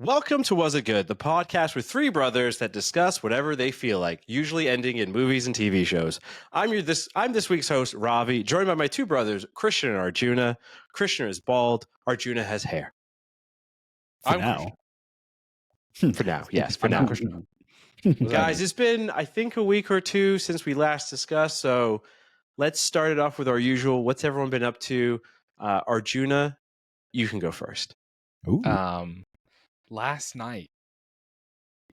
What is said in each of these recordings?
Welcome to Was It Good, the podcast with three brothers that discuss whatever they feel like, usually ending in movies and TV shows. I'm this week's host, Ravi, joined by my two brothers, Christian and Arjuna. Christian is bald, Arjuna has hair. For now. For now, yes, for now. Guys, it's been, I think, a week or two since we last discussed, so let's start it off with our usual, what's everyone been up to? Arjuna, you can go first. Ooh. Last night,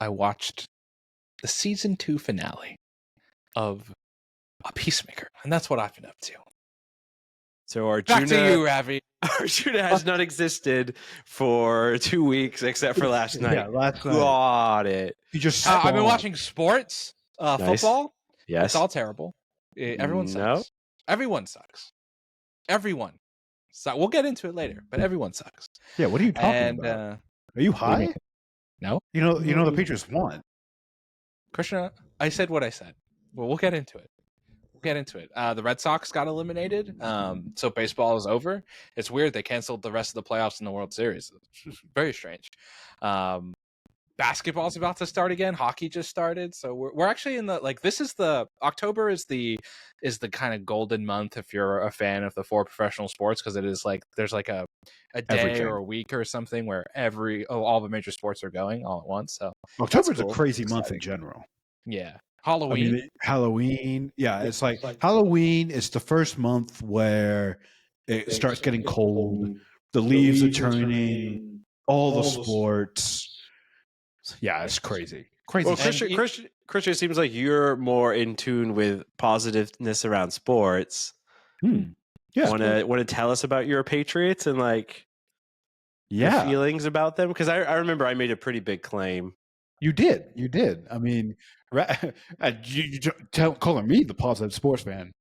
I watched the season 2 finale of Peacemaker, and that's what I've been up to. So Arjuna, Back to you, Ravi. Arjuna has not existed for 2 weeks except for last night. Yeah, last night. Got it. You just I've been watching sports, Nice. football. Yes. It's all terrible. Everyone No. sucks. Everyone sucks. Everyone. So we'll get into it later, but everyone sucks. Yeah, what are you talking about? Are you high? No, You know the Patriots won. Krishna, I said what I said. Well, we'll get into it. The Red Sox got eliminated, so baseball is over. It's weird. They canceled the rest of the playoffs in the World Series. It's very strange. Basketball's about to start again. Hockey just started, so we're actually in the this is the October is the kind of golden month if you're a fan of the 4 professional sports, because it is there's a day Everything. or a week or something where all the major sports are going all at once. So October's cool. a crazy month in general. yeah, I Halloween. mean, Halloween. Yeah, it's like Halloween is the first month where it starts getting cold. The leaves are turning. All the sports. Yeah, it's crazy. Crazy. Well, shit. Christian, it seems like you're more in tune with positiveness around sports. Yeah. Want to tell us about your Patriots and your feelings about them? Because I remember I made a pretty big claim. You did. I mean, you calling me the positive sports fan.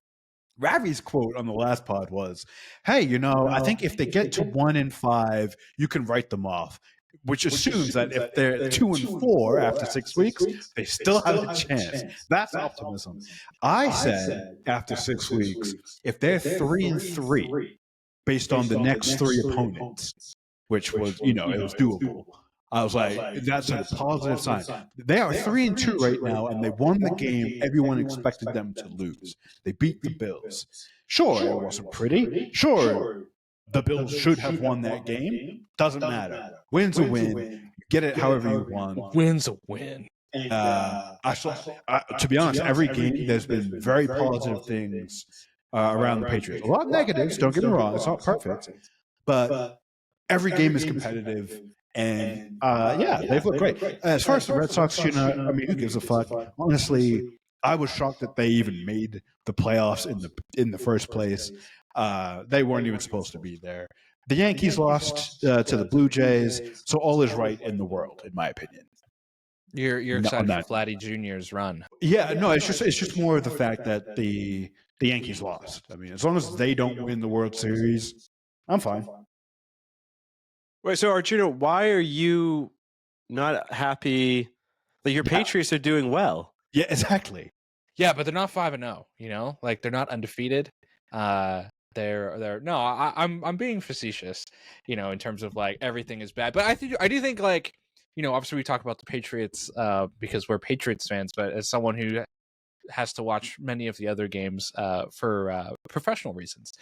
Ravi's quote on the last pod was, "Hey, I think if they get to 1-5, you can write them off." Which assumes that if they're 2-4 after 6 weeks, they still have a chance. That's optimism. I said after 6 weeks, if they're 3-3, based on the next 3 opponents, which was, it was doable. I was like, that's a positive sign. They are 3-2 right now, and they won the game everyone expected them to lose. They beat the Bills. Sure, it wasn't pretty. Sure, the Bills should have won that game. Doesn't matter. Win's a win. Get it however you want. Win's a win. To be honest, every game there's been very positive things around the Patriots. A lot of negatives, don't get me wrong. It's not perfect. But every game is competitive. And they've looked great. As far as the Red Sox, who gives a fuck? Honestly, I was shocked that they even made the playoffs in the first place. They weren't even supposed to be there. The Yankees lost to the Blue Jays, so all is right in the world, in my opinion. You're excited for Vladdy Jr.'s run. Yeah, no, it's just more of the fact that the Yankees lost. I mean, as long as they don't win the World Series, I'm fine. Wait, so Arjuna, why are you not happy? Your Patriots are doing well. Yeah, exactly. Yeah, but they're not 5-0. They're not undefeated. I'm being facetious, in terms of everything is bad. But I do think obviously we talk about the Patriots because we're Patriots fans, but as someone who has to watch many of the other games for professional reasons,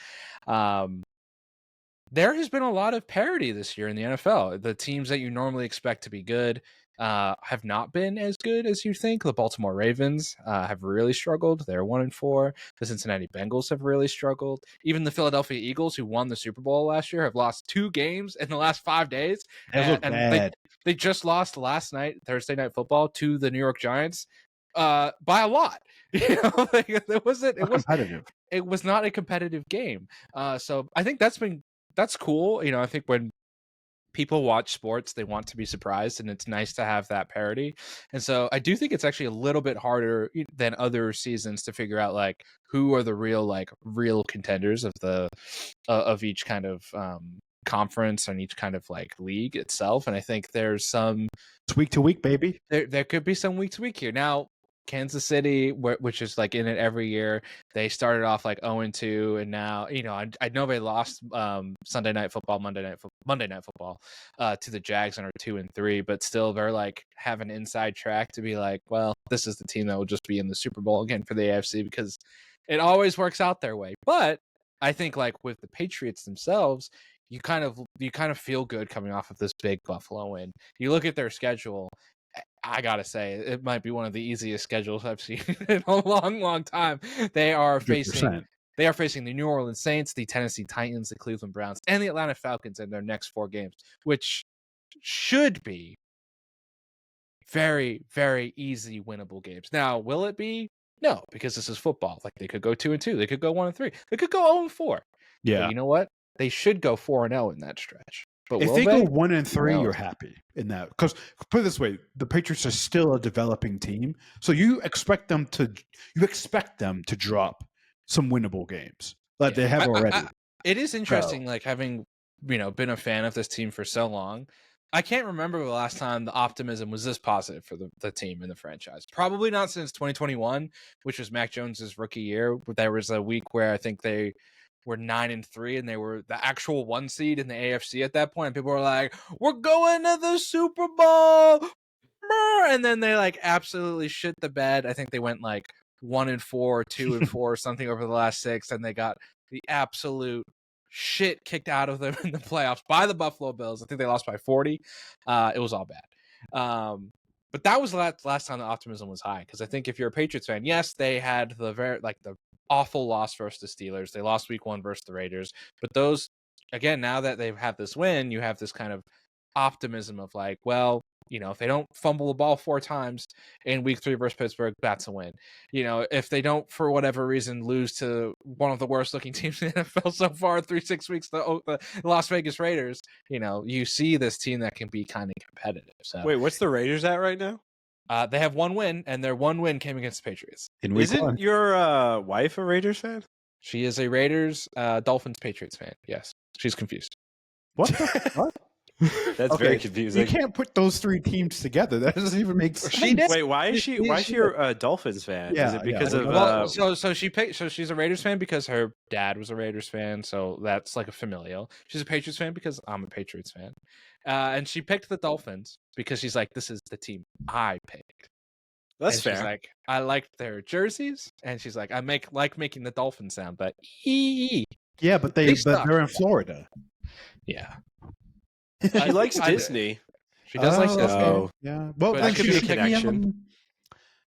there has been a lot of parity this year in the NFL. The teams that you normally expect to be good have not been as good as you think. The Baltimore Ravens have really struggled. They're 1-4. The Cincinnati Bengals have really struggled. Even the Philadelphia Eagles, who won the Super Bowl last year, have lost 2 games in the last 5 days. They just lost last night, Thursday Night Football, to the New York Giants by a lot. It was not a competitive game. So I think that's cool. I think when people watch sports, they want to be surprised, and it's nice to have that parity. And so I do think it's actually a little bit harder than other seasons to figure out who are the real contenders of each kind of conference and each kind of league itself. And I think there's some It's week to week, baby. There could be some week to week here. Now, Kansas City, which is like in it every year, they started off like 0-2, and now I know they lost Sunday Night Football, Monday Night Football to the Jags and are 2-3, but still they're like have an inside track to be like, well, this is the team that will just be in the Super Bowl again for the AFC because it always works out their way. But I think like with the Patriots themselves, you kind of feel good coming off of this big Buffalo win. You look at their schedule. I gotta say, it might be one of the easiest schedules I've seen in a long, long time. They are facing 100%. the New Orleans Saints, the Tennessee Titans, the Cleveland Browns, and the Atlanta Falcons in their next 4 games, which should be very, very easy winnable games. Now, will it be? No, because this is football. Like they could go 2-2, they could go 1-3, they could go 0-4. Yeah. But you know what? They should go 4-0 in that stretch. But if will they they go 1-3, No. you're happy in that. Because put it this way, the Patriots are still a developing team, so you expect them to drop some winnable games like they have already. It is interesting, like having been a fan of this team for so long. I can't remember the last time the optimism was this positive for the team and the franchise. Probably not since 2021, which was Mac Jones's rookie year. But there was a week where I think they were 9-3 and they were the actual 1 seed in the AFC at that point. And people were like, "We're going to the Super Bowl," and then they like absolutely shit the bed. I think they went like 1-4, 2-4, or something over the last 6, and they got the absolute shit kicked out of them in the playoffs by the Buffalo Bills. I think they lost by 40. It was all bad. But that was the last time the optimism was high, because I think if you're a Patriots fan, yes, they had the awful loss versus the Steelers. They lost week 1 versus the Raiders. But those, again, now that they've had this win, you have this kind of optimism of like, well, if they don't fumble the ball 4 times in week 3 versus Pittsburgh, that's a win. If they don't, for whatever reason, lose to one of the worst looking teams in the NFL so far through 6 weeks, the Las Vegas Raiders, you see this team that can be kind of competitive. So Wait, what's the Raiders at right now? they have 1 win, and their 1 win came against the Patriots. Isn't your wife a Raiders fan? She is a Raiders, Dolphins, Patriots fan. Yes, she's confused. What? What? That's very confusing. You can't put those 3 teams together. That doesn't even make sense. She did. Wait, why is she a Dolphins fan? Yeah, Is it because yeah. of Well, so she's a Raiders fan because her dad was a Raiders fan, so that's like a familial. She's a Patriots fan because I'm a Patriots fan, and she picked the Dolphins because she's like, this is the team I picked. That's and fair. She's like, I liked their jerseys, and she's like, I like making the Dolphin sound, but yeah, but they're in Florida. Yeah. She likes Disney. She does like Disney. Oh. Yeah. Well, But that could be a connection.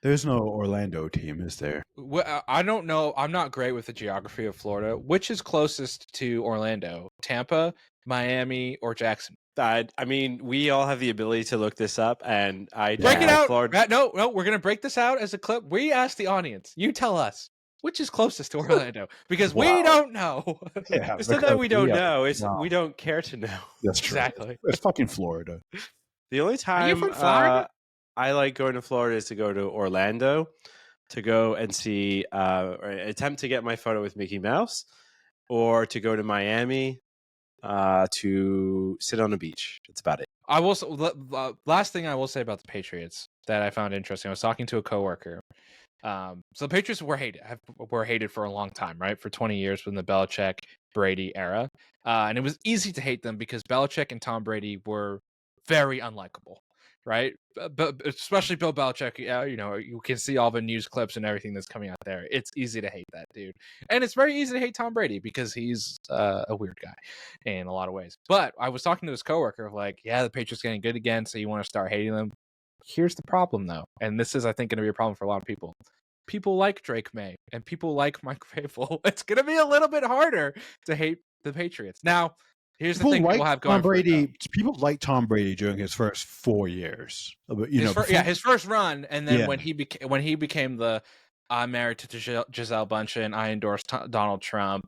There's no Orlando team, is there? Well, I don't know. I'm not great with the geography of Florida. Which is closest to Orlando? Tampa, Miami, or Jackson? I mean, we all have the ability to look this up, and I Break it out. Florida. No, we're gonna break this out as a clip. We ask the audience. You tell us which is closest to Orlando, because we don't know. Yeah, It's not that we don't know. It's No. we don't care to know. That's true. Exactly. It's fucking Florida. The only time from Florida? I like going to Florida is to go to Orlando to go and see or attempt to get my photo with Mickey Mouse, or to go to Miami to sit on a beach. That's about it. I will. Last thing I will say about the Patriots that I found interesting. I was talking to a coworker. So the Patriots were hated for a long time, right? For 20 years in the Belichick Brady era, and it was easy to hate them because Belichick and Tom Brady were very unlikable, right? But especially Bill Belichick. You can see all the news clips and everything that's coming out there. It's easy to hate that dude, and it's very easy to hate Tom Brady because he's a weird guy in a lot of ways. But I was talking to this coworker of like, yeah, the Patriots getting good again, so you want to start hating them. Here's the problem, though, and this is, I think, going to be a problem for a lot of people. People like Drake May and people like Mike Vrabel. It's going to be a little bit harder to hate the Patriots. Now, here's the thing people have going Tom Brady. for People like Tom Brady during his first 4 years. his first run, and then Yeah. when he became the I'm married to Gisele Bündchen, I endorse Donald Trump,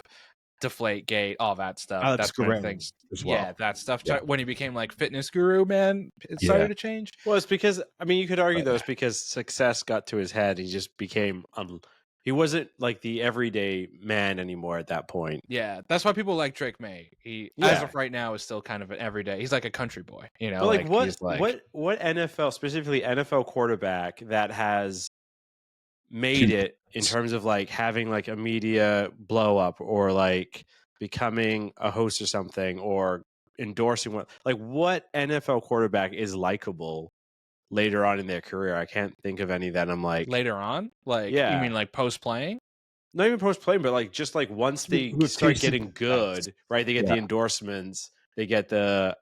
Deflategate, all that stuff. Alex That's kind of Guerrero things. as well. Yeah, that stuff. Yeah. When he became like fitness guru, man, it started to change. Well, it's because you could argue though, it's because success got to his head. He just became he wasn't like the everyday man anymore at that point. Yeah, that's why people like Drake May. He, as of right now, is still kind of an everyday. He's like a country boy, But what NFL, specifically NFL quarterback that has made it in terms of like having like a media blow up or like becoming a host or something or endorsing what NFL quarterback is likable later on in their career? I can't think of any that I'm like later on, like yeah. you mean like post playing? Not even post playing, but like just like once they start getting good, right? They get the endorsements, they get the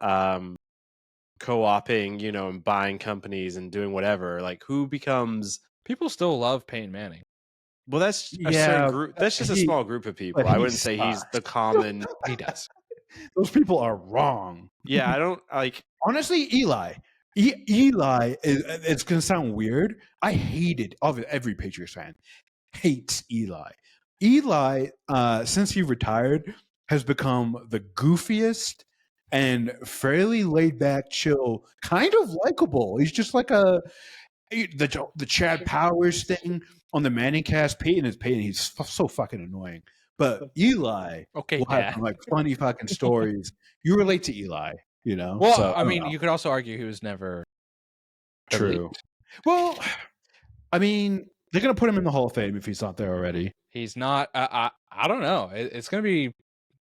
co-oping, you know, and buying companies and doing whatever. Like who becomes People still love Peyton Manning. Well, that's a certain group. That's just a small group of people. I wouldn't say he's the common. He does. Those people are wrong. Yeah, I don't like. Honestly, Eli. Eli, it's going to sound weird. I hated every Patriots fan hates Eli. Eli, since he retired, has become the goofiest and fairly laid back, chill, kind of likable. He's just like the Chad Powers thing on the Manning cast. Peyton is Peyton. He's so fucking annoying. But Eli will have some, like funny fucking stories. You relate to Eli, you know? Well, so, I mean, you could also argue he was never true. elite. Well, I mean, they're gonna put him in the Hall of Fame if he's not there already. He's not. I don't know. It's gonna be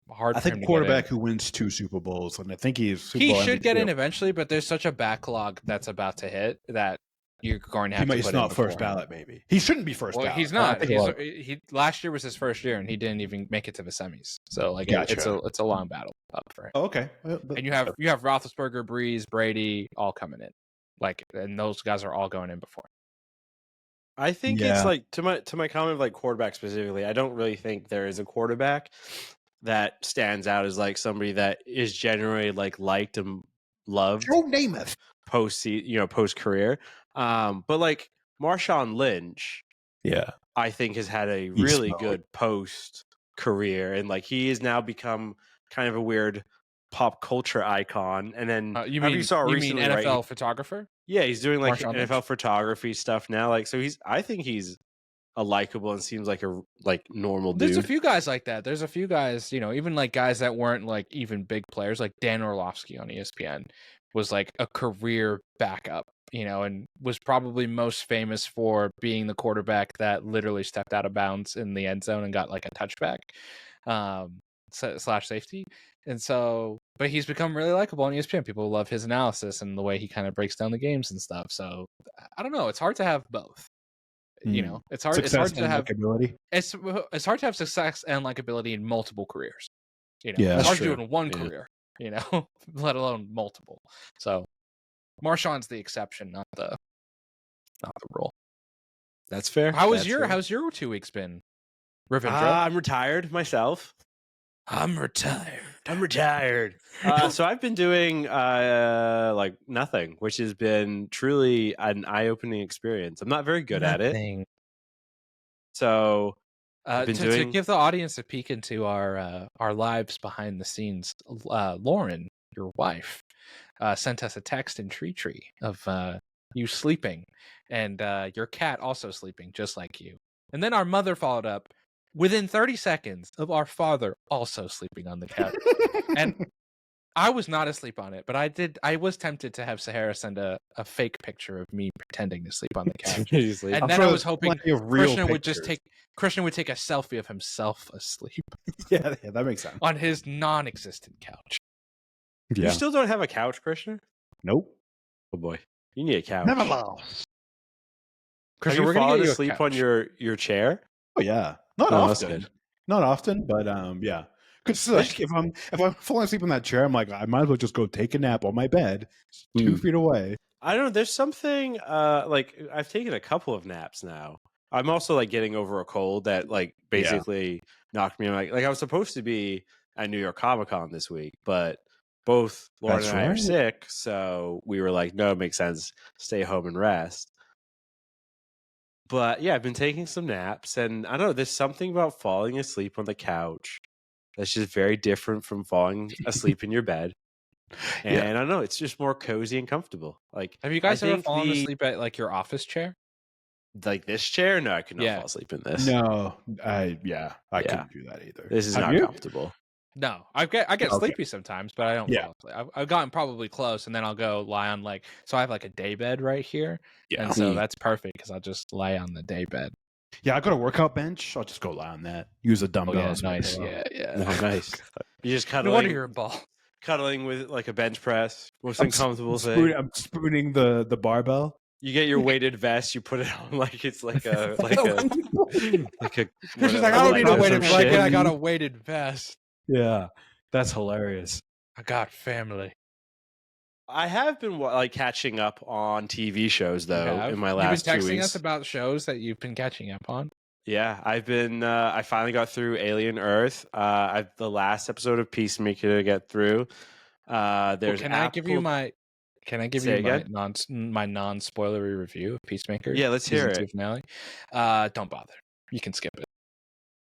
hard. I for him think to quarterback who wins 2 Super Bowls, and I think he should get in eventually. But there's such a backlog that's about to hit that you're going to have to put not first ballot. Maybe he shouldn't be first ballot. He's not. He last year was his first year, and he didn't even make it to the semis. So like, gotcha. it's a long battle up for him. Oh, okay. And you have Roethlisberger, Breeze, Brady, all coming in. Like, and those guys are all going in before. I think it's like to my comment of like quarterback specifically. I don't really think there is a quarterback that stands out as like somebody that is generally like liked and loved. Joe Namath post career. But like Marshawn Lynch, I think has had a really good post career, and like he has now become kind of a weird pop culture icon. And then you mean NFL photographer? Yeah, he's doing like Marshawn NFL Lynch. photography stuff now. Like, so I think he's a likable and seems like a normal dude. There's a few guys like that. There's a few guys, you know, even like guys that weren't like even big players, like Dan Orlovsky on ESPN was like a career backup, you know, and was probably most famous for being the quarterback that literally stepped out of bounds in the end zone and got like a touchback, / safety. And so, but he's become really likable on ESPN. People love his analysis and the way he kind of breaks down the games and stuff. So I don't know. It's hard to have both. You know, it's hard to have likability. It's hard to have success and likability in multiple careers. You know, it's hard to do it in one career, you know, let alone multiple. So Marshawn's the exception, not the rule. That's fair. How's your 2 weeks been, Rivendra? I'm retired myself. I'm retired. So I've been doing like nothing, which has been truly an eye-opening experience. I'm not very good at it. So I've been to give the audience a peek into our lives behind the scenes, Lauren, your wife, sent us a text in Tree of you sleeping and your cat also sleeping just like you. And then our mother followed up within 30 seconds of our father also sleeping on the couch. And I was not asleep on it, but I was tempted to have Sahara send a fake picture of me pretending to sleep on the couch. And then I was hoping Krishna would take a selfie of himself asleep. Yeah, that makes sense. On his non-existent couch. Yeah. You still don't have a couch, Krishna? Nope. Oh boy. You need a couch. Never lost. Krishna, we're going to get you asleep on your chair? Oh yeah. Not often, but yeah. Because like, if I'm falling asleep in that chair, I'm like, I might as well just go take a nap on my bed, 2 feet away. I don't know. There's something like I've taken a couple of naps now. I'm also like getting over a cold that like basically knocked me out. Like I was supposed to be at New York Comic Con this week, but both Lauren and I are sick, so we were like, no, it makes sense. Stay home and rest. But yeah, I've been taking some naps, and I don't know. There's something about falling asleep on the couch that's just very different from falling asleep in your bed. And I don't know, it's just more cozy and comfortable. Like, have you guys ever fallen asleep at like your office chair? Like this chair? No, I could not fall asleep in this. No, I couldn't do that either. This is not comfortable. No, I get sleepy sometimes, but I don't fall asleep. I've gotten probably close, and then I'll go lie on so I have like a day bed right here, and so that's perfect because I'll just lie on the day bed. Yeah, I got a workout bench. I'll just go lie on that. Use a dumbbell. Oh, yeah, as my nice. pillow. Yeah. No, nice. You just No wonder cuddling, you're a ball. cuddling with like a bench press. Most I'm uncomfortable thing. I'm spooning the barbell. You get your weighted vest. You put it on like it's like a like a. She's like, I don't need a weighted blanket. I got a weighted vest. Yeah, that's hilarious. I got family. I have been like catching up on TV shows though in my last 2 weeks. You've been texting us about shows that you've been catching up on. Yeah, I've been. I finally got through Alien Earth. I've the last episode of Peacemaker to get through. There's. Can I give you my non-spoilery review of Peacemaker? Yeah, let's hear it. Finale. Don't bother. You can skip it.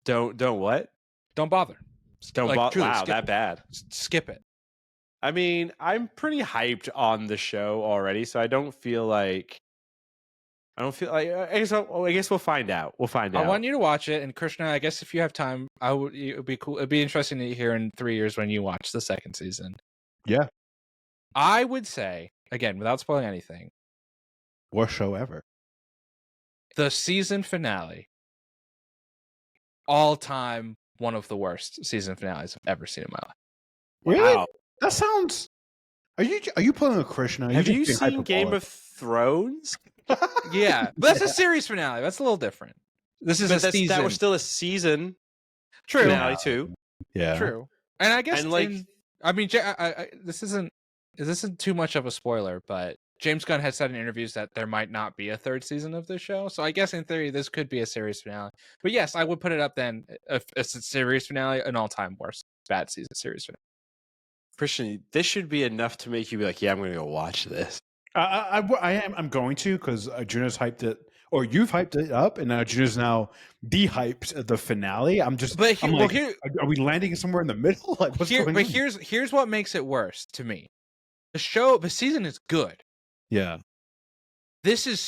Don't what? Don't bother. Don't bother. Wow, that bad. Skip it. I mean, I'm pretty hyped on the show already, so I don't feel like. I guess we'll find out. I want you to watch it, and Krishna, I guess if you have time, it would be cool. It'd be interesting to hear in 3 years when you watch the second season. Yeah, I would say again, without spoiling anything, worst show ever. The season finale, all time, one of the worst season finales I've ever seen in my life. Really? Wow. That sounds. Are you pulling a Krishna? Have you seen Game of Thrones? Yeah, but that's a series finale. That's a little different. This is a season. That was still a season finale too. Yeah, true. And I guess, and this isn't too much of a spoiler, but James Gunn has said in interviews that there might not be a third season of this show. So I guess in theory, this could be a series finale. But yes, I would put it up then. If it's a series finale, an all-time worst bad season series finale. Christian, this should be enough to make you be like, yeah, I'm going to go watch this. I'm going to, because Arjuna's hyped it, or you've hyped it up, and Arjuna's now de-hyped the finale. Are we landing somewhere in the middle? Like, what's going on? But here's what makes it worse to me. The season is good. Yeah. This is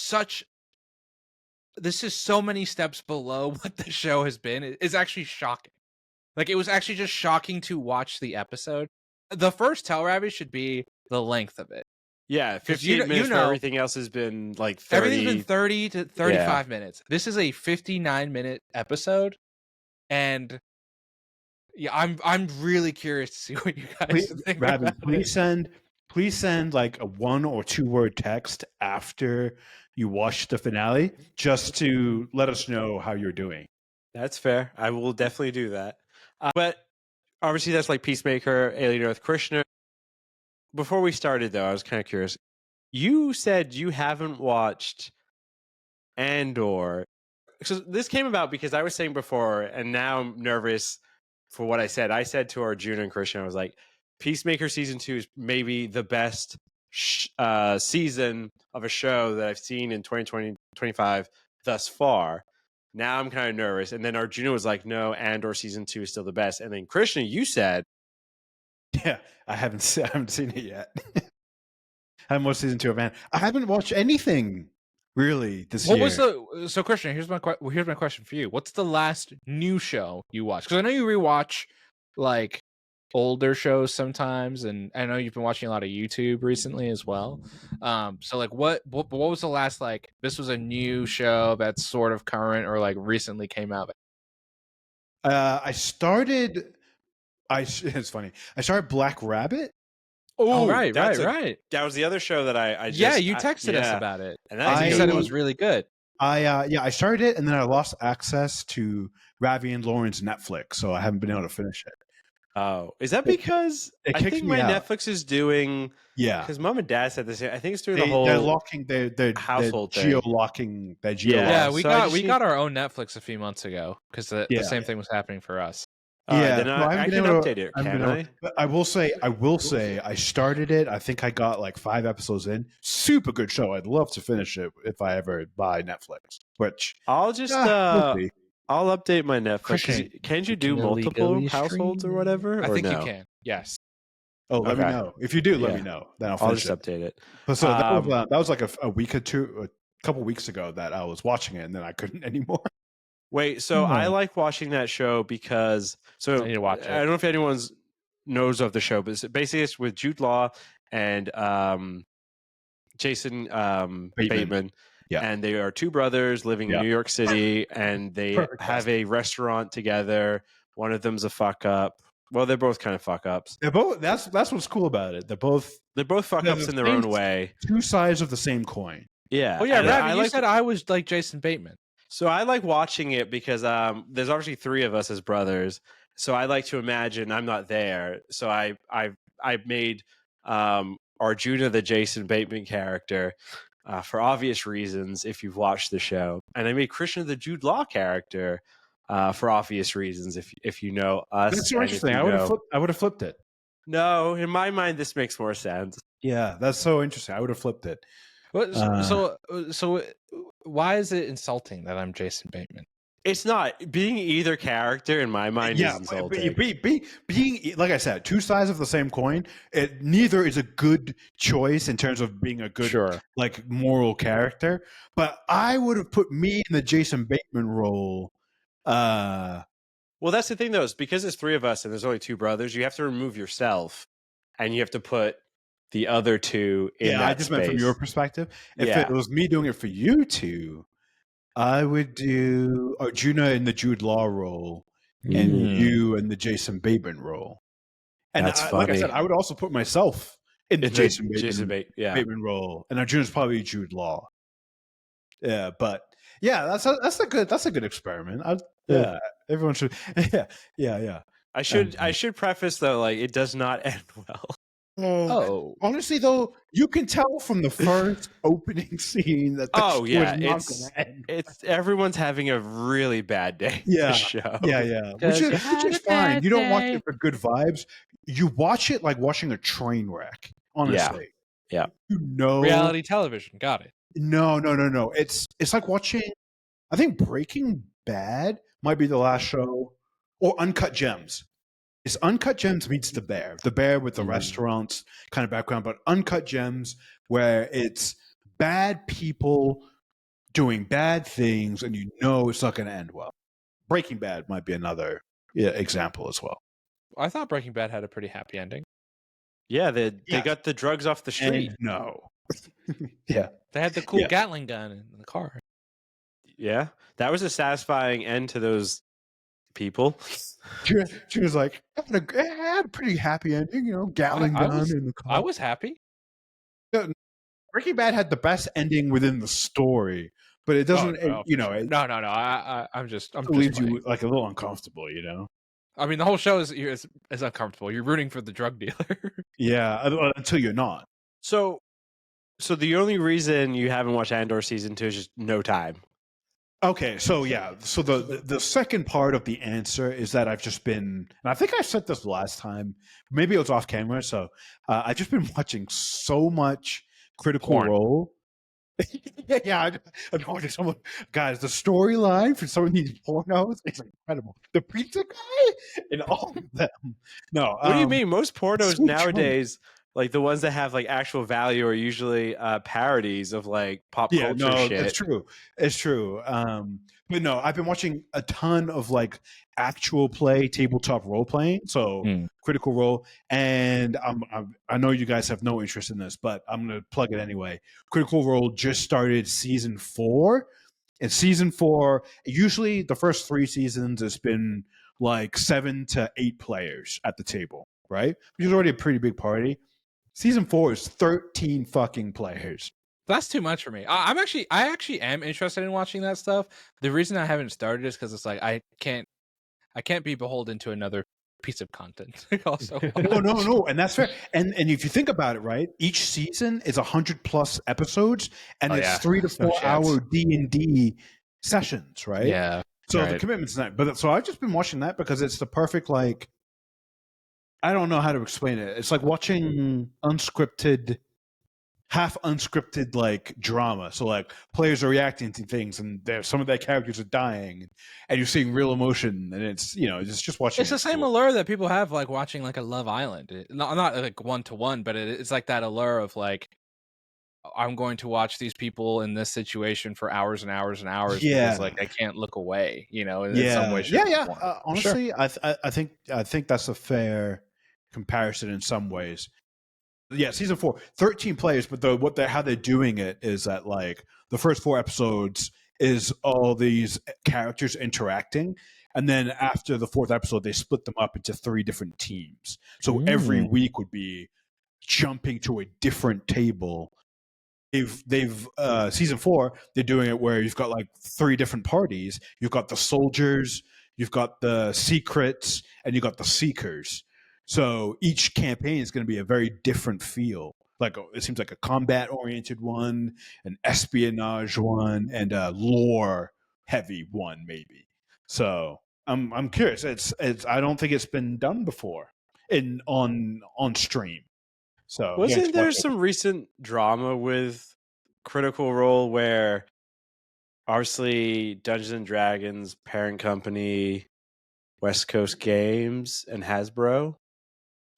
so many steps below what the show has been. It's actually shocking. Like, it was actually just shocking to watch the episode. The first Tell Ravi should be the length of it. Yeah, 15 minutes where everything else has been like 30. Everything's been 30 to 35 minutes. This is a 59-minute episode, and yeah, I'm really curious to see what you guys think. Rabin, please send like a 1 or 2 word text after you watch the finale, just to let us know how you're doing. That's fair. I will definitely do that. But obviously, that's like Peacemaker, Alien Earth, Krishna. Before we started, though, I was kind of curious. You said you haven't watched Andor. So this came about because I was saying before, and now I'm nervous for what I said. I said to Arjuna and Krishna, I was like, Peacemaker Season 2 is maybe the best season of a show that I've seen in 2020-25 thus far. Now I'm kind of nervous. And then Arjuna was like, no, Andor Season 2 is still the best. And then Krishna, you said, yeah, I haven't seen it yet. I haven't watched Season 2 of Andor. I haven't watched anything really this year. So Krishna, here's my question for you. What's the last new show you watched? Because I know you rewatch like older shows sometimes, and I know you've been watching a lot of YouTube recently as well. So like, what was the last, like, this was a new show that's sort of current or like recently came out? It's funny. I started Black Rabbit. Oh, right. That was the other show that you texted us about it, and you said it was really good. I started it, and then I lost access to Ravi and Lauren's Netflix, so I haven't been able to finish it. Oh, is that because I think my Netflix is doing? Yeah, because Mom and Dad said this. I think it's doing the whole. They're locking their household geo-locking. Yeah, we got our own Netflix a few months ago because the same thing was happening for us. Then I can update it. Can I? I will say, I started it. I think I got like 5 episodes in. Super good show. I'd love to finish it if I ever buy Netflix. Which I'll just I'll update my Netflix. Can't you do multiple households or whatever? I think you can. Yes. Oh, let me know if you do. Let me know. Then I'll just update it. But so that was like a week or two, a couple weeks ago that I was watching it, and then I couldn't anymore. Wait, so I like watching that show because I need to watch it. I don't know if anyone knows of the show, but basically it's with Jude Law and Jason Bateman. And they are two brothers living in New York City, and they have a restaurant together. One of them's a fuck up. Well, they're both kind of fuck ups. They're both. That's what's cool about it. They're both fuck ups in their own way. Two sides of the same coin. Yeah. Oh yeah, Ravi, you said I was like Jason Bateman. So I like watching it because there's obviously three of us as brothers. So I like to imagine I'm not there. So I made Arjuna the Jason Bateman character for obvious reasons if you've watched the show, and I made Krishna the Jude Law character for obvious reasons if you know us. That's so interesting. I would have flipped it. No, in my mind, this makes more sense. Yeah, that's so interesting. I would have flipped it. So why is it insulting that I'm Jason Bateman? It's not. Being either character in my mind is insulting. Being, like I said, two sides of the same coin. Neither is a good choice in terms of being a good, like, moral character. But I would have put me in the Jason Bateman role. Well, that's the thing, though, is because there's three of us and there's only two brothers, you have to remove yourself and you have to put the other two in that I just meant from your perspective. If it was me doing it for you two, I would do Arjuna in the Jude Law role and you in the Jason Bateman role. And like I said, I would also put myself in the Jason Bateman role, and Arjuna's probably Jude Law. Yeah, but that's a good experiment. Everyone should. Yeah. I should preface though, like, it does not end well. Honestly, though, you can tell from the first opening scene that it's everyone's having a really bad day. Yeah, show. Which is fine. You don't watch it for good vibes. You watch it like watching a train wreck. Honestly, yeah. Reality television. Got it. No. It's like watching. I think Breaking Bad might be the last show, or Uncut Gems. It's Uncut Gems meets The Bear with the restaurants kind of background, but Uncut Gems where it's bad people doing bad things and you know it's not going to end well. Breaking Bad might be another example as well. I thought Breaking Bad had a pretty happy ending. Yeah, they got the drugs off the street. No. They had the cool Gatling gun in the car. Yeah, that was a satisfying end to those people. She was like, I had a pretty happy ending, Gatling gun in the car. I was happy. Breaking Bad had the best ending within the story, but it doesn't, No. I'm just leaves you like a little uncomfortable, I mean, the whole show is uncomfortable. You're rooting for the drug dealer. Until you're not. So the only reason you haven't watched Andor season 2 is just no time. Okay, so the second part of the answer is that I've just been, and I think I said this last time, maybe it was off camera, so I've just been watching so much Critical Role. I'm watching someone, guys, the storyline for some of these pornos is incredible. The pizza guy and all of them. No. What do you mean? Most pornos nowadays, like the ones that have like actual value, are usually parodies of like pop culture shit. It's true. But no, I've been watching a ton of like actual play tabletop role playing. So Critical Role, and I know you guys have no interest in this, but I'm gonna plug it anyway. Critical Role just started season 4. And season 4, usually the first 3 seasons has been like 7 to 8 players at the table, right? Which is already a pretty big party. Season 4 is 13 fucking players. That's too much for me. I actually am interested in watching that stuff. The reason I haven't started is because it's like I can't be beholden to another piece of content. Also, no, and that's fair. And if you think about it, right, each season is 100+ episodes, and it's 3 to 4 hour D&D sessions, right? Yeah. So the commitment's not. But so I've just been watching that because it's the perfect, like, I don't know how to explain it. It's like watching half unscripted like drama. So like players are reacting to things, and some of their characters are dying, and you're seeing real emotion, and it's it's just watching. It's the same allure that people have like watching like a Love Island. Not like 1-to-1, but it's like that allure of like, I'm going to watch these people in this situation for hours and hours and hours because like I can't look away. In some way. Honestly, sure. I think that's a fair comparison in some ways. Yeah, season 4, 13 players, but how they're doing it is that like the first 4 episodes is all these characters interacting. And then after the 4th episode, they split them up into 3 different teams. So every week would be jumping to a different table. They've season 4, they're doing it where you've got like 3 different parties. You've got the soldiers, you've got the secrets, and you've got the seekers. So each campaign is going to be a very different feel. Like it seems like a combat-oriented one, an espionage one, and a lore-heavy one, maybe. So I'm curious. It's I don't think it's been done before on stream. So wasn't there some recent drama with Critical Role where obviously Dungeons and Dragons parent company, West Coast Games, and Hasbro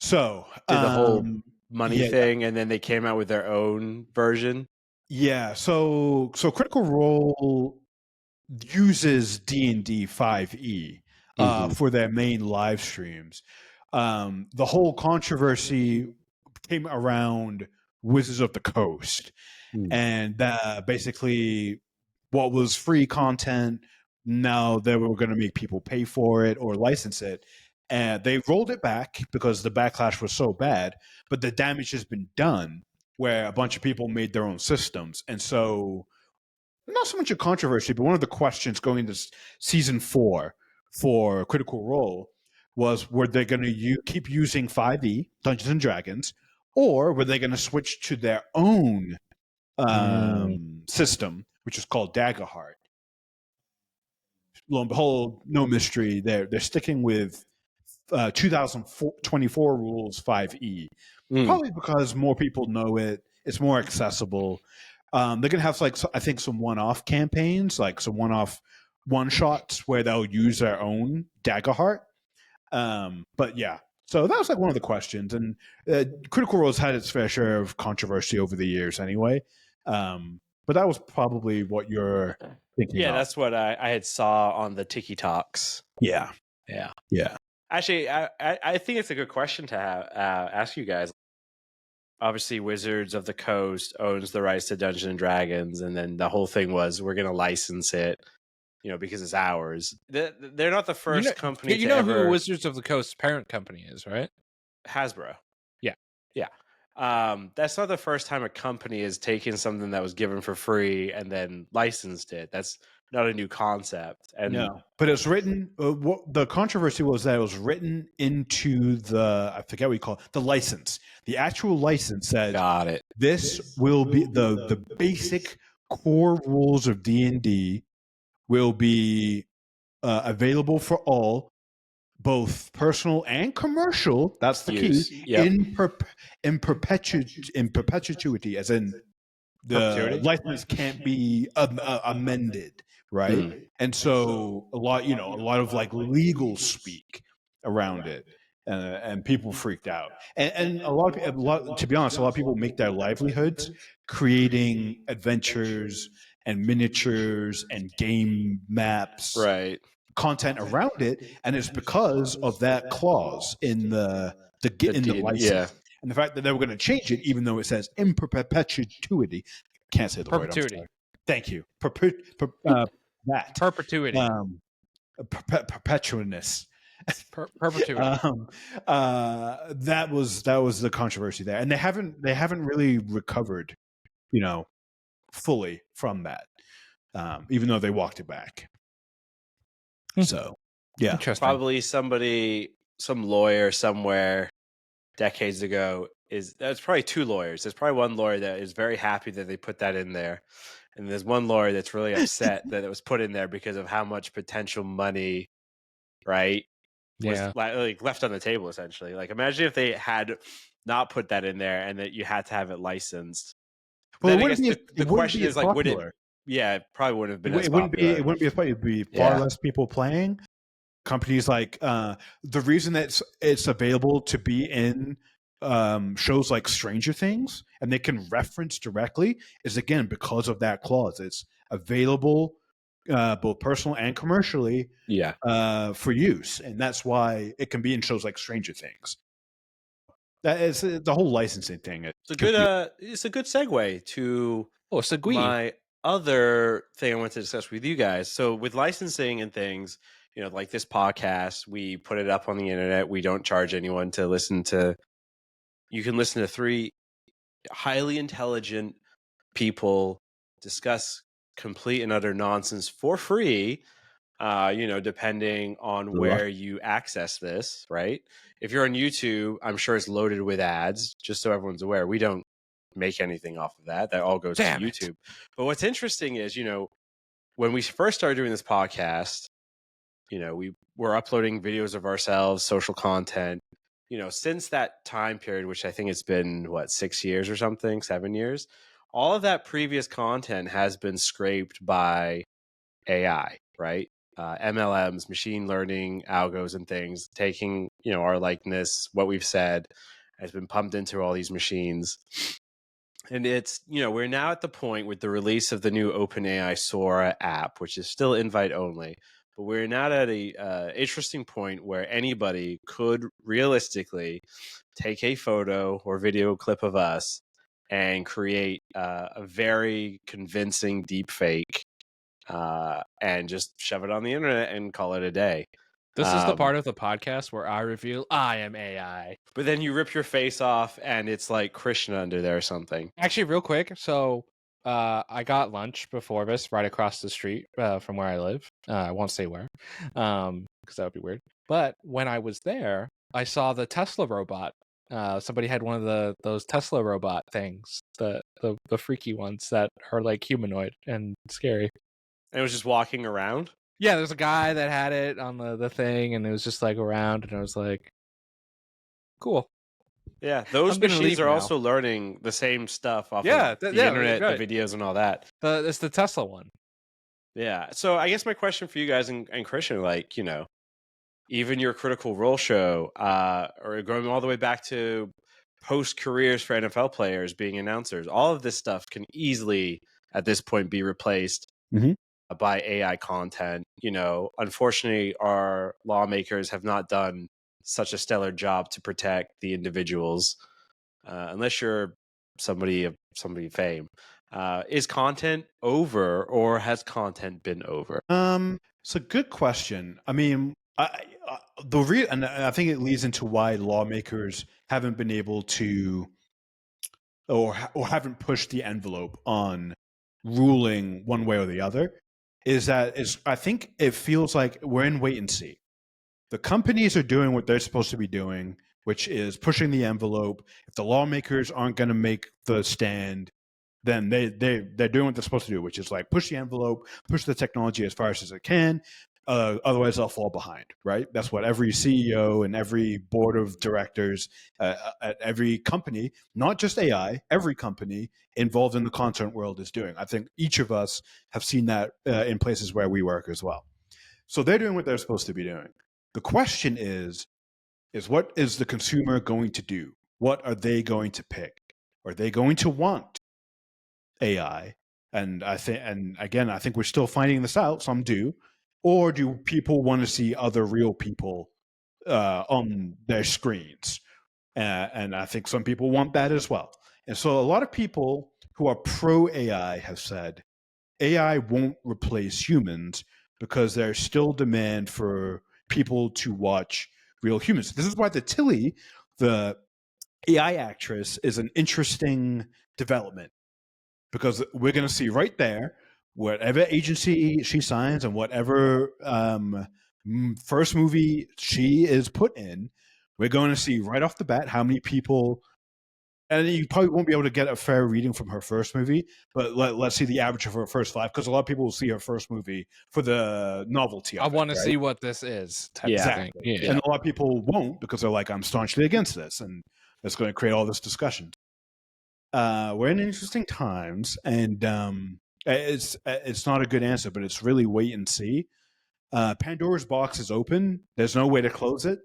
so did the whole money thing, and then they came out with their own version? Yeah. So Critical Role uses D&D 5e for their main live streams. The whole controversy came around Wizards of the Coast, and basically what was free content, now they were going to make people pay for it or license it. And they rolled it back because the backlash was so bad, but the damage has been done where a bunch of people made their own systems. And so not so much a controversy, but one of the questions going into season 4 for Critical Role was, were they going to keep using 5e, Dungeons and Dragons, or were they going to switch to their own system, which is called Daggerheart? Lo and behold, no mystery. They're sticking with 2024 rules 5e, probably because more people know it. It's more accessible. They're gonna have I think some one-off campaigns, like some one-shots where they'll use their own Daggerheart. But yeah, so that was like one of the questions, and Critical Role's had its fair share of controversy over the years, anyway. But that was probably what you're thinking. Yeah, of. that's what I had saw on the Tiki Talks. Yeah. Actually, I think it's a good question to ask you guys. Obviously, Wizards of the Coast owns the rights to Dungeons and Dragons, and then the whole thing was we're going to license it, because it's ours. They're not the first company. You know who Wizards of the Coast's parent company is, right? Hasbro. Yeah. That's not the first time a company has taken something that was given for free and then licensed it. That's not a new concept. And no, but it's written. What the controversy was that it was written into I forget what you call it, the license. The actual license said, "Got it. This will be the basic core rules of D&D will be available for all, both personal and commercial. That's the key. Yep. In perpetuity, as in the license can't be amended, right? And so a lot of like legal speak around it, and people freaked out. And a lot, to be honest, a lot of people make their livelihoods creating adventures and miniatures and game maps, right? Content around it, and it's because of that clause in the license. Yeah. And the fact that they were going to change it, even though it says in perpetuity, can't say the Perpetuity. word. Thank you. That Perpetuity. Perpetualness. Perpetuity. That was the controversy there, and they haven't really recovered, fully from that, even though they walked it back. So, yeah, probably some lawyer somewhere decades ago that's probably 2 lawyers. There's probably one lawyer that is very happy that they put that in there, and there's one lawyer that's really upset that it was put in there because of how much potential money, right, was like left on the table. Essentially, like imagine if they had not put that in there and that you had to have it licensed. Well, then I guess the question is like, would it? Yeah, it probably wouldn't have been as popular. It wouldn't be as popular. It'd be far less people playing. Companies like the reason that it's available to be in shows like Stranger Things, and they can reference directly, is again because of that clause. It's available both personal and commercially for use, and that's why it can be in shows like Stranger Things. That is the whole licensing thing. It's a good segue to segue. other thing I wanted to discuss with you guys. So with licensing and things, like this podcast, we put it up on the internet. We don't charge anyone to listen to. You can listen to 3 highly intelligent people discuss complete and utter nonsense for free. Depending on where you access this, right? If you're on YouTube, I'm sure it's loaded with ads, just so everyone's aware. We don't make anything off of that. That all goes to YouTube. But what's interesting is, when we first started doing this podcast, we were uploading videos of ourselves, social content. Since that time period, which I think it's been, 6 years or something, 7 years, all of that previous content has been scraped by AI, right? MLMs, machine learning algos and things, taking, our likeness, what we've said, has been pumped into all these machines. And it's, we're now at the point with the release of the new OpenAI Sora app, which is still invite only, but we're now at a interesting point where anybody could realistically take a photo or video clip of us and create a very convincing deep fake and just shove it on the internet and call it a day. This is the part of the podcast where I reveal I am AI. But then you rip your face off and it's like Krishna under there or something. Actually, real quick. So I got lunch before this right across the street from where I live. I won't say where because that would be weird. But when I was there, I saw the Tesla robot. Somebody had one of those Tesla robot things, the freaky ones that are like humanoid and scary. And it was just walking around? Yeah, there's a guy that had it on the thing, and it was just like around, and I was like, cool. Yeah, those machines are also learning the same stuff off of the internet, the videos, and all that. It's the Tesla one. Yeah, so I guess my question for you guys and Christian, like, even your Critical Role show, or going all the way back to post-careers for NFL players being announcers, all of this stuff can easily, at this point, be replaced by AI content. Unfortunately, our lawmakers have not done such a stellar job to protect the individuals, unless you're somebody of fame. Is content over, or has content been over? It's a good question. I mean, and I think it leads into why lawmakers haven't been able to, or haven't pushed the envelope on ruling one way or the other. I think it feels like we're in wait and see. The companies are doing what they're supposed to be doing, which is pushing the envelope. If the lawmakers aren't going to make the stand, then they're doing what they're supposed to do, which is like push the envelope, push the technology as far as it can. Otherwise, they'll fall behind, right? That's what every CEO and every board of directors at every company, not just AI, every company involved in the content world is doing. I think each of us have seen that in places where we work as well. So they're doing what they're supposed to be doing. The question is what is the consumer going to do? What are they going to pick? Are they going to want AI? And I think we're still finding this out. Some do. Or do people want to see other real people on their screens? And I think some people want that as well. And so a lot of people who are pro AI have said AI won't replace humans because there's still demand for people to watch real humans. This is why the Tilly, the AI actress, is an interesting development, because we're going to see right there, whatever agency she signs and whatever first movie she is put in, we're going to see right off the bat how many people, and you probably won't be able to get a fair reading from her first movie, but let's see the average of her first 5, because a lot of people will see her first movie for the novelty of I want to right? see what this is. Exactly. Yeah. And a lot of people won't, because they're like, I'm staunchly against this, and it's going to create all this discussion. We're in interesting times, and it's not a good answer, but it's really wait and see. Pandora's box is open. There's no way to close it.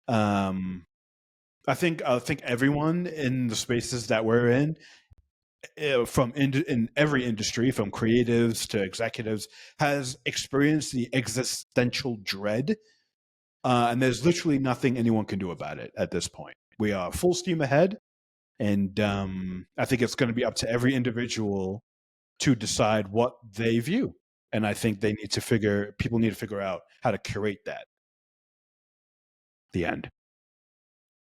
I think everyone in the spaces that we're in, in every industry, from creatives to executives, has experienced the existential dread, and there's literally nothing anyone can do about it at this point. We are full steam ahead. And I think it's going to be up to every individual to decide what they view. And I think people need to figure out how to curate that. The end.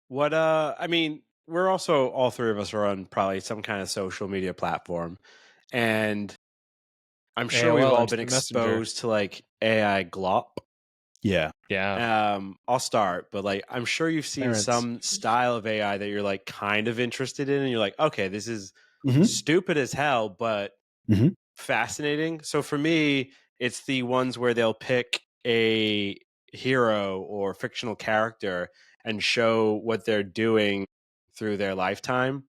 What I mean, we're also, all three of us are on probably some kind of social media platform, and I'm sure we've AOL all been Instant Messenger. exposed to like AI glop. Yeah. I'll start, but like I'm sure you've seen Parents. some style of AI that you're like kind of interested in, and you're like, okay, this is Mhm. stupid as hell, but Mhm. fascinating. So for me, it's the ones where they'll pick a hero or fictional character and show what they're doing through their lifetime.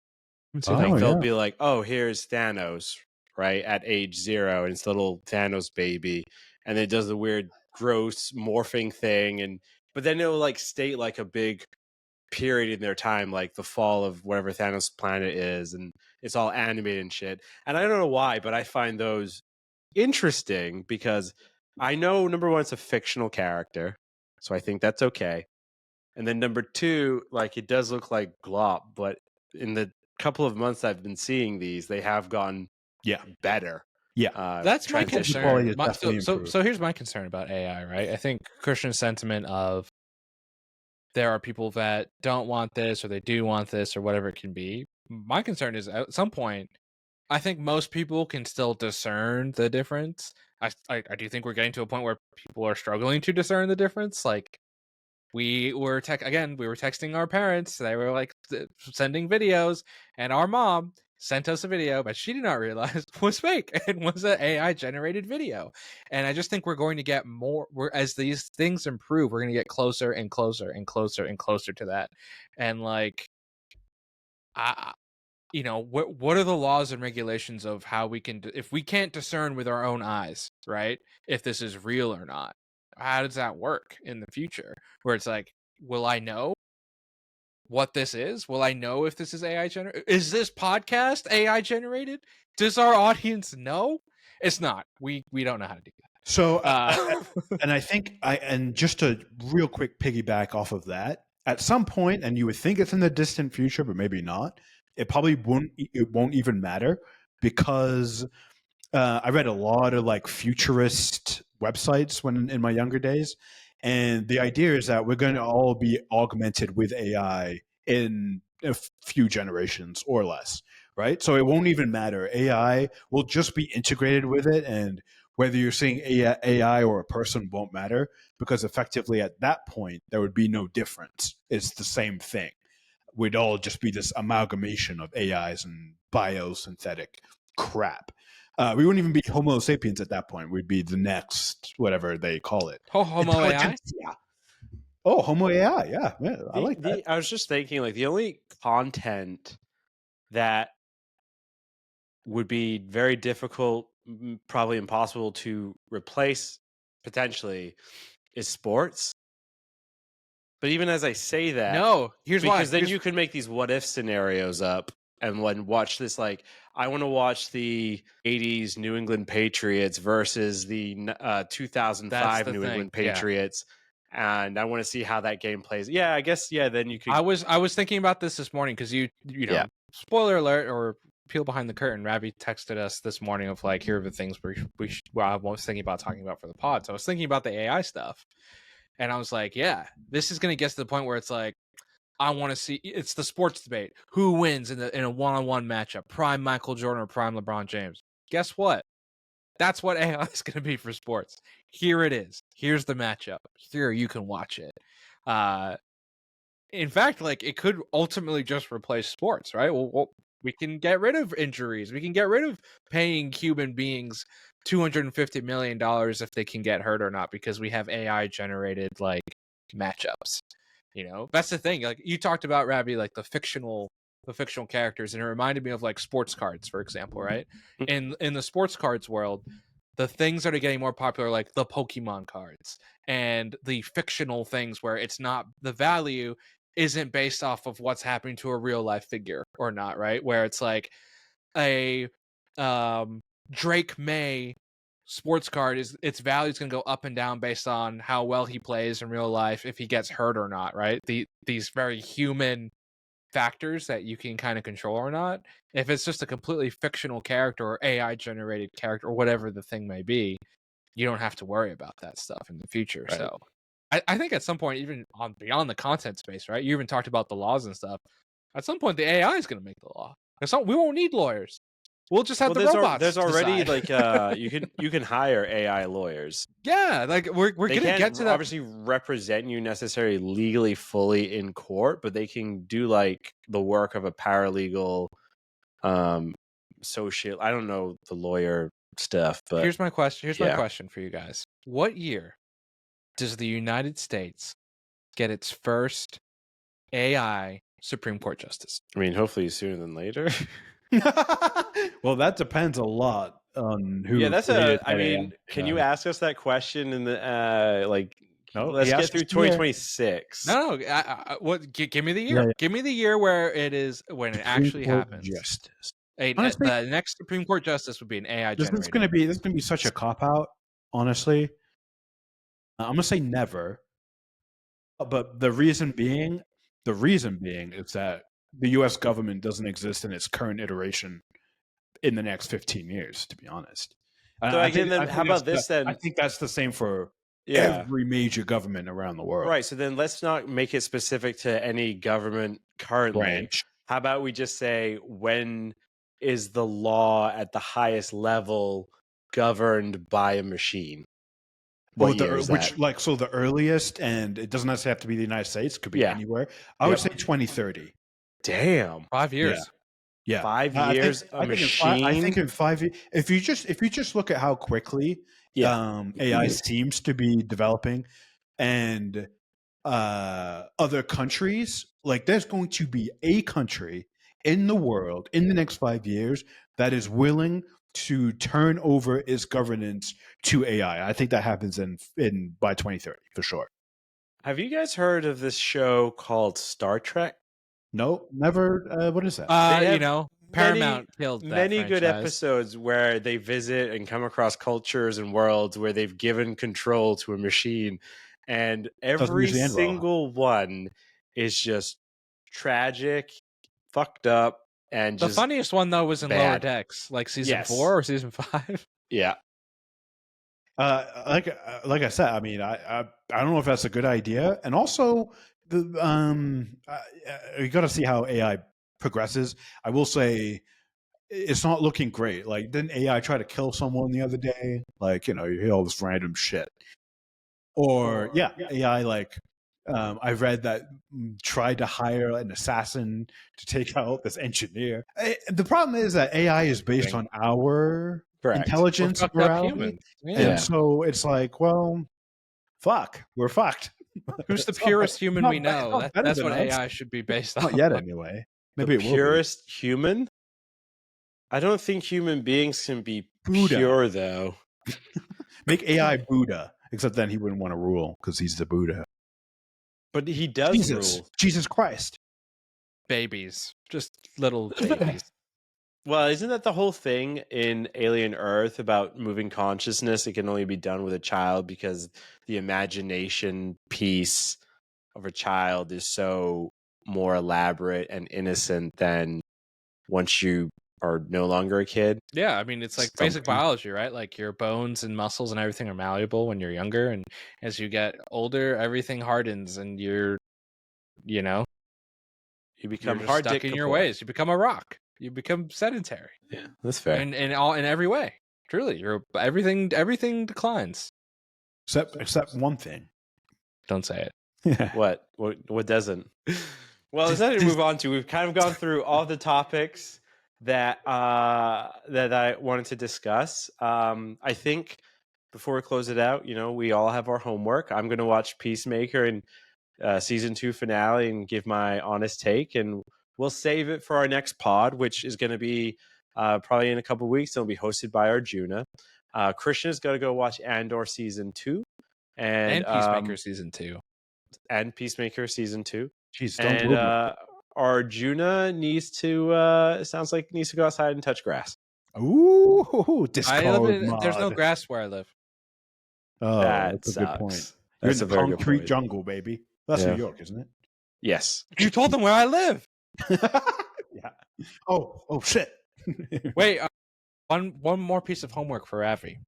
See Like that. they'll yeah. be like, oh, here's Thanos, right, at age 0, and it's the little Thanos baby, and it does the weird gross morphing thing, but then it'll like state like a big period in their time, like the fall of whatever Thanos planet is, and it's all animated and shit. And I don't know why, but I find those interesting because I know, number one, it's a fictional character, so I think that's okay. And then number two, like it does look like glop, but in the couple of months I've been seeing these, they have gotten better. Yeah. That's my transition. concern. Definitely So here's my concern about AI, right? I think Christian's sentiment of there are people that don't want this or they do want this or whatever it can be. My concern is at some point, I think most people can still discern the difference. I do think we're getting to a point where people are struggling to discern the difference. Like we were texting our parents. They were like sending videos, and our mom sent us a video, but she did not realize was fake and was an AI generated video. And I just think we're going to get more. As these things improve, we're going to get closer and closer and closer and closer to that. And like, what are the laws and regulations of how we can, if we can't discern with our own eyes, right, if this is real or not? How does that work in the future? Where it's like, will I know what this is? Will I know if this is AI generated? Is this podcast AI generated? Does our audience know? It's not. We don't know how to do that. So, and I think and just to real quick piggyback off of that, at some point, and you would think it's in the distant future, but maybe not. It probably won't even matter because I read a lot of like futurist websites when in my younger days, and the idea is that we're going to all be augmented with AI in a few generations or less, right? So it won't even matter. AI will just be integrated with it, and whether you're seeing AI or a person won't matter because effectively at that point there would be no difference. It's the same thing. We'd all just be this amalgamation of AIs and biosynthetic crap. We wouldn't even be Homo sapiens at that point. We'd be the next, whatever they call it. Homo AI? Oh, Homo AI. Yeah. I like that. I was just thinking, like, the only content that would be very difficult, probably impossible to replace potentially is sports. But even as I say that, no, here's why. Because then you could make these what if scenarios up and watch this. Like, I want to watch the 80s New England Patriots versus the 2005 New England Patriots. And I want to see how that game plays. Yeah, I guess. Yeah, then you could. I was thinking about this morning because you know, spoiler alert or peel behind the curtain. Ravi texted us this morning of like, here are the things I was thinking about talking about for the pod. So I was thinking about the AI stuff, and I was like, yeah, this is going to get to the point where it's like, I want to see. It's the sports debate: who wins in a one-on-one matchup, prime Michael Jordan or prime LeBron James? Guess what? That's what AI is going to be for sports. Here it is. Here's the matchup. Here you can watch it. In fact, like it could ultimately just replace sports, right? Well, we can get rid of injuries. We can get rid of paying human beings $250 million if they can get hurt or not, because we have AI generated like matchups. You know, that's the thing. Like you talked about, Ravi, like the fictional characters, and it reminded me of like sports cards, for example, right? In the sports cards world, the things that are getting more popular, like the Pokemon cards and the fictional things where it's not, the value isn't based off of what's happening to a real life figure or not, right? Where it's like a Drake May sports card, is its value is going to go up and down based on how well he plays in real life, if he gets hurt or not, right? These very human factors that you can kind of control or not. If it's just a completely fictional character or AI generated character or whatever the thing may be, you don't have to worry about that stuff in the future. Right. So I think at some point, even beyond the content space, right? You even talked about the laws and stuff. At some point, the AI is going to make the law. We won't need lawyers. We'll just have the robots. There's already decide. you can hire AI lawyers. Yeah, like we're They gonna get to that. Obviously represent you necessarily legally fully in court, but they can do like the work of a paralegal, social. I don't know the lawyer stuff, but Here's my question. Here's my question for you guys. What year does the United States get its first AI Supreme Court justice? I mean, hopefully sooner than later. Well, that depends a lot on who. Yeah, that's created I that mean, AI. can you ask us that question in the like? No, let's he get asked through us the year. 2026. No. What? Give me the year. Yeah. Give me the year where it is when it actually Supreme Court happens. Justice. Honestly, the next Supreme Court justice would be an AI This generated. is gonna be such a cop out. Honestly, I'm gonna say never. But the reason being is that the U.S. government doesn't exist in its current iteration in the next 15 years. To be honest. So again, then how about this? Then I think that's the same for yeah. every major government around the world. Right. So then let's not make it specific to any government currently. Branch. How about we just say when is the law at the highest level governed by a machine? What year is that? Like, so the earliest, and it doesn't necessarily have to be the United States, it could be anywhere. I would say 2030. Damn. 5 years. Yeah. 5 years, machine. I think in 5 years, if you just look at how quickly AI seems to be developing, and other countries, like there's going to be a country in the world in the next 5 years that is willing to turn over its governance to AI. I think that happens in by 2030 for sure. Have you guys heard of this show called Star Trek? No, never. What is that? Paramount killed that many franchise. Good episodes where they visit and come across cultures and worlds where they've given control to a machine, and every single one is just tragic, fucked up, and the funniest one though was in Lower Decks, like season 4 or season 5. Yeah. Like I said, I mean, I don't know if that's a good idea, and also you got to see how AI progresses. I will say it's not looking great. Like, didn't AI try to kill someone the other day? Like, you hear all this random shit. Or AI like I read that tried to hire an assassin to take out this engineer. The problem is that AI is based on our intelligence, morality, and so it's like, well, fuck, we're fucked. Who's the purest human we know? That's what AI should be based on. Not yet, anyway. Maybe the purest human? I don't think human beings can be pure, though. Make AI Buddha, except then he wouldn't want to rule because he's the Buddha. But he does rule. Jesus Christ. Babies. Just little babies. Well, isn't that the whole thing in Alien Earth about moving consciousness? It can only be done with a child because the imagination piece of a child is so more elaborate and innocent than once you are no longer a kid. Yeah, I mean, it's like basic biology, right? Like your bones and muscles and everything are malleable when you're younger, and as you get older, everything hardens, and you become hard stuck in your ways. You become a rock. You become sedentary. Yeah, that's fair. And in every way, truly, everything declines. Except one thing. Don't say it. What doesn't? Well, let's move on to. We've kind of gone through all the topics that I wanted to discuss. I think before we close it out, we all have our homework. I'm going to watch Peacemaker and season 2 finale and give my honest take, and we'll save it for our next pod, which is going to be probably in a couple of weeks. It'll be hosted by Arjuna. Christian is going to go watch Andor season 2 and Peacemaker season 2 and Peacemaker season 2. Jeez, and Arjuna needs to sounds like needs to go outside and touch grass. Ooh, Discord mod. There's no grass where I live. Oh, that's a good point. You're in the concrete jungle, baby. That's New York, isn't it? Yes. You told them where I live. Yeah. Oh shit. Wait, one more piece of homework for Ravi.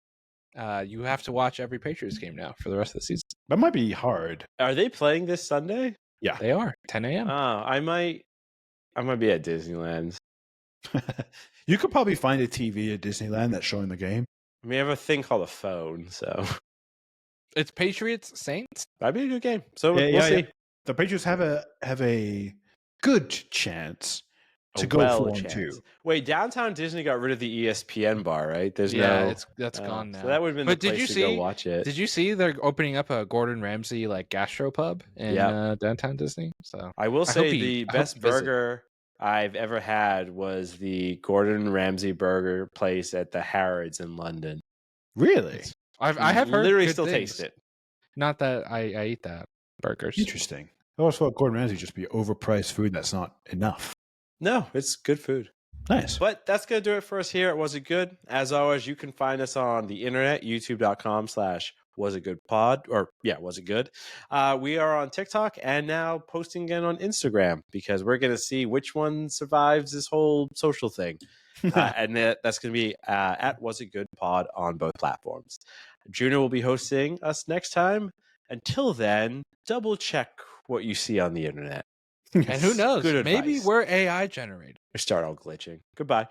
You have to watch every Patriots game now for the rest of the season. That might be hard. Are they playing this Sunday? Yeah. They are 10 a.m. I might be at Disneyland. You could probably find a TV at Disneyland that's showing the game. I mean, I have a thing called a phone, so It's Patriots Saints. that'd be a good game. So we'll see. Yeah. The Patriots have a good chance to go 4-2. Wait, downtown Disney got rid of the ESPN bar, right? There's that's gone now. So that would have been But the place to go watch it. Did you see they're opening up a Gordon Ramsay like gastropub in downtown Disney? So I will say the best burger I've ever had was the Gordon Ramsay burger place at the Harrods in London. Really? I have heard literally good still things. taste it. Not that I eat that burgers. Interesting. I always thought Gordon Ramsay just be overpriced food that's not enough. No, it's good food. Nice. But that's going to do it for us here at Was It Good? As always, you can find us on the internet, youtube.com/wasitgoodpod, or Was It Good? We are on TikTok and now posting again on Instagram because we're going to see which one survives this whole social thing. And that's going to be at Was It Good Pod on both platforms. Juno will be hosting us next time. Until then, double check what you see on the internet. And who knows? Good Maybe advice. we're AI generated. Or start all glitching. Goodbye.